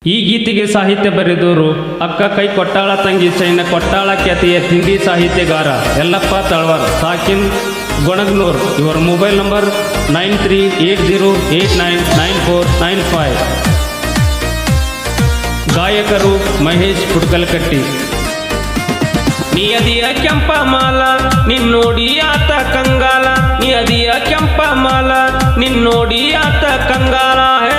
ಈ ಗೀತೆಗೆ ಸಾಹಿತ್ಯ ಬರೆದವರು ಅಕ್ಕ ಕೈ ಕೊಟ್ಟಾಳ ತಂಗಿ ಚೈನ ಕೊಟ್ಟಾಳ ಖ್ಯಾತಿಯ ತಿಂಡಿ ಸಾಹಿತ್ಯಗಾರ ಯಲ್ಲಪ್ಪ ತಳವಾರ್ ಸಾಕಿನ್ ಗೊಣಗ್ನೂರ್. ಇವರ ಮೊಬೈಲ್ ನಂಬರ್ 9380899495. ಗಾಯಕರು ಮಹೇಶ್ ಪುಡ್ಕಲಕಟ್ಟಿ. ನಿಯದಿಯ ಕೆಂಪ ಮಾಲ ನಿನ್ನೋಡಿ ಆತ ಕಂಗಾಲ, ನಿಯದಿಯ ಕೆಂಪ ಮಾಲ ನಿನ್ನೋಡಿ ಆತ ಕಂಗಾಲ. ಹೇ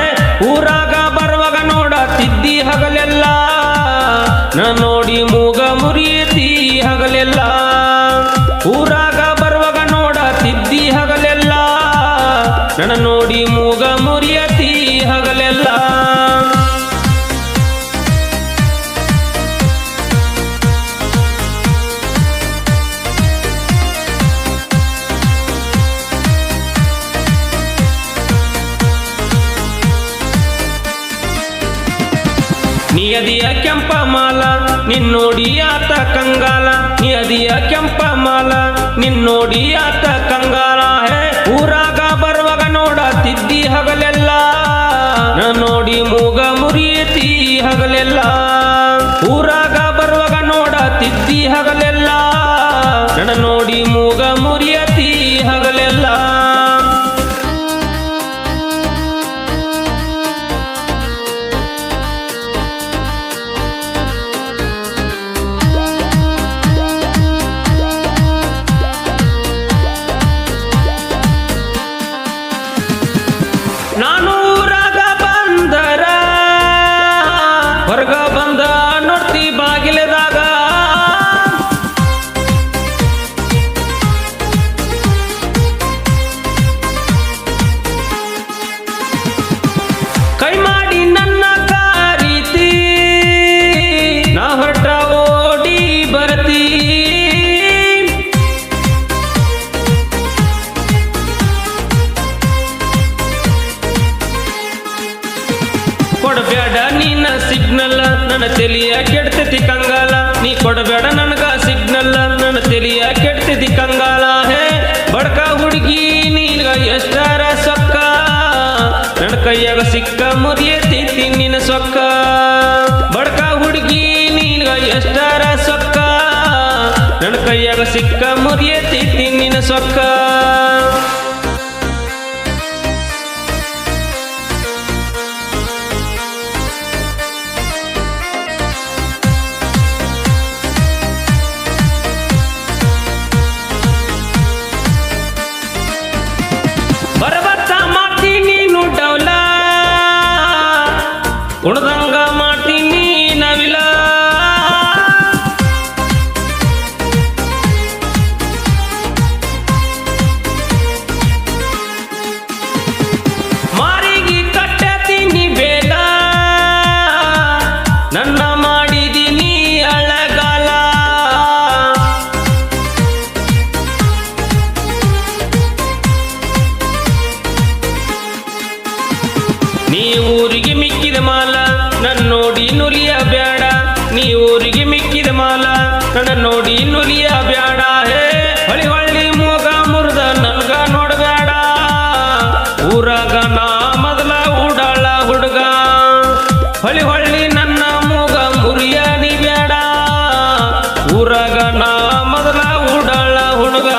ಊರಾಗ ಬರುವಾಗ ನೋಡತ್ತಿದ್ದಿ ಹಗಲೆಲ್ಲ, ನೋಡಿ ಮೂಗ ಮುರಿಯತಿ ಹಗಲೆಲ್ಲ. ಊರಾಗ ಬರುವಾಗ ನೋಡತ್ತಿದ್ದಿ ಹಗಲೆಲ್ಲ, ನೋಡಿ ಮೂಗ ಮುರಿಯತಿ ಹಗಲೆಲ್ಲ. ನಿಯದಿಯ ಕೆಂಪ ಮಾಲ ನಿನ್ನೋಡಿ ಆತ ಕಂಗಾಲ, ನಿಯದಿಯ ಕೆಂಪ ಮಾಲ ನಿನ್ನೋಡಿ ಆತ ಕಂಗಾಲ. ಹೇ ಊರಾಗ ಬರುವಾಗ ನೋಡತ್ತಿದ್ದಿ ಹಗಲೆಲ್ಲ, ನೋಡಿ ಮೂಗ ಮುರಿಯತಿ ಹಗಲೆಲ್ಲ. ಊರಾಗ ಬರುವಾಗ ನೋಡತ್ತಿದ್ದಿ ಹಗಲೆಲ್ಲ, ನೋಡಿ ಮೂಗ ಮುರಿಯತಿ ಹಗಲೆಲ್ಲ. ನಾನು ಊರಾಗ ಬಂದರ ಹೊರಗ ಬಂದ ನೋಡ್ತಿ ಬಾಗಿಲದಾಗ, ಕೈ ಮಾಡಿ ನನ್ನ ಕಾರೀತಿ ನಾ ಹೊರಟ ಓಡಿ ಬರ್ತೀ. ಕೊಡಬೇಡ ನೀನ ಸಿಗ್ನಲ್ ನನ್ನ ತೆಲಿಯ ಕೆಡ್ತೈತಿ ಕಂಗಾಲ, ನೀ ಕೊಡಬೇಡ ನನಗ ಸಿಗ್ನಲ್ ನನ್ನ ತೆಲಿಯ ಕೆಡ್ತೈತಿ ಕಂಗಾಲ. ಹೇ ಬಡ್ಕ ಹುಡುಗಿ ನೀನ್ಗ ಎಷ್ಟರ ಸೊಕ್ಕ, ನನ್ನ ಕೈಯಾಗ ಸಿಕ್ಕ ಮುರಿಯತೈತಿ ನಿನ್ನ ಸೊಕ್ಕ. ಬಡ್ಕ ಹುಡುಗಿ ನೀನ್ಗ ಎಷ್ಟರ ಸೊಕ್ಕ, ನನ್ನ ಕೈಯಾಗ ಸಿಕ್ಕ ಮುರಿಯತೈತಿ ನಿನ್ನ ಸೊಕ್ಕ. ಬರಬತ್ತ ಮಾಡ್ತೀನಿ ಡೌಲ, ಉಣ್ದಂಗ ಮಾಡ್ತೀನಿ ನವಿಲ. ಮಾರಿಗೆ ಕಟ್ಟತೀನಿ ಬೇಲ, ನನ್ನ ಮಾಡಿದೀನಿ ಅಳಗಾಲ. ನೀ ಊರಿಗೆ ಮಿಕ್ಕಿದ ಮಾಲ ನನ್ನ ನೋಡಿ ನುಲಿಯ ಬ್ಯಾಡ, ನೀ ಊರಿಗೆ ಮಿಕ್ಕಿದ ಮಾಲ ನನ್ನ ನೋಡಿ ನುಲಿಯ ಬ್ಯಾಡ. ಹೇ ಹೊಳಿ ಹೊಳ್ಳಿ ಮೂಗ ಮುರಿದ ನನ್ಗ ನೋಡಬೇಡ, ಊರಾಗ ನಾ ಮೊದಲ ಉಡಾಳ ಹುಡುಗ. ಹೊಳಿ ಹೊಳ್ಳಿ ನನ್ನ ಮೂಗ ಮುರಿಯ ನೀ ಬ್ಯಾಡ, ಊರಾಗ ನಾ ಮೊದಲ ಉಡಾಳ ಹುಡುಗ.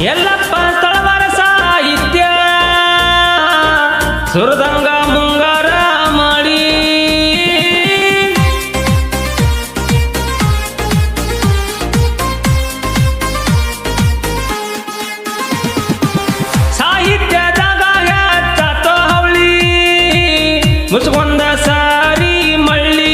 ಯಲ್ಲಪ್ಪ ತಳವಾರ ಸಾಹಿತ್ಯ ಸುರದಂಗ ಮುಂಗಾರ ಮಾಡಿ, ಸಾಹಿತ್ಯದಾಗ ಹೆಚ್ಚಾತೋ ಹವಳಿ ಮುಚ್ಕೊಂಡ ಸಾರಿ ಮಳ್ಳಿ.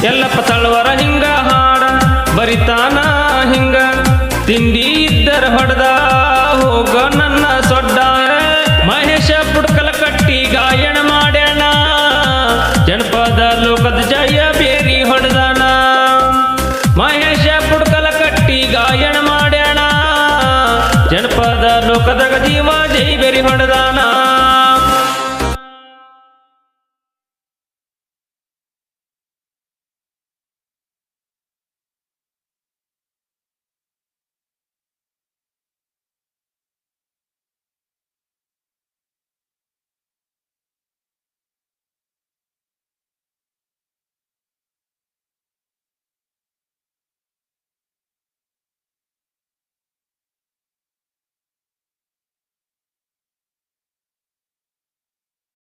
ಯಲ್ಲಪ್ಪ ತಳವಾರ ಹಿಂಗ ಹಾಡ ಬರಿತಾನ ಹಿಂಗ, ತಿಂಡಿ ಇದ್ದರ ಹೊಡೆದ ಹೋಗ ನನ್ನ ಸೊಡ್ಡ. ಮಹೇಶ ಪುಡ್ಕಲಕಟ್ಟಿ ಗಾಯನ ಮಾಡ್ಯಾನ, ಜನಪದ ಲೋಕದ ಜಯ ಬೇರಿ ಹೊಡೆದಾನ. ಮಹೇಶ ಪುಡ್ಕಲಕಟ್ಟಿ ಗಾಯನ ಮಾಡ್ಯಾಣ ಜನಪದ ಲೋಕದಾಗ ಜೀವ ಜೈ ಬೆರಿ ಹೊಡೆದಾನ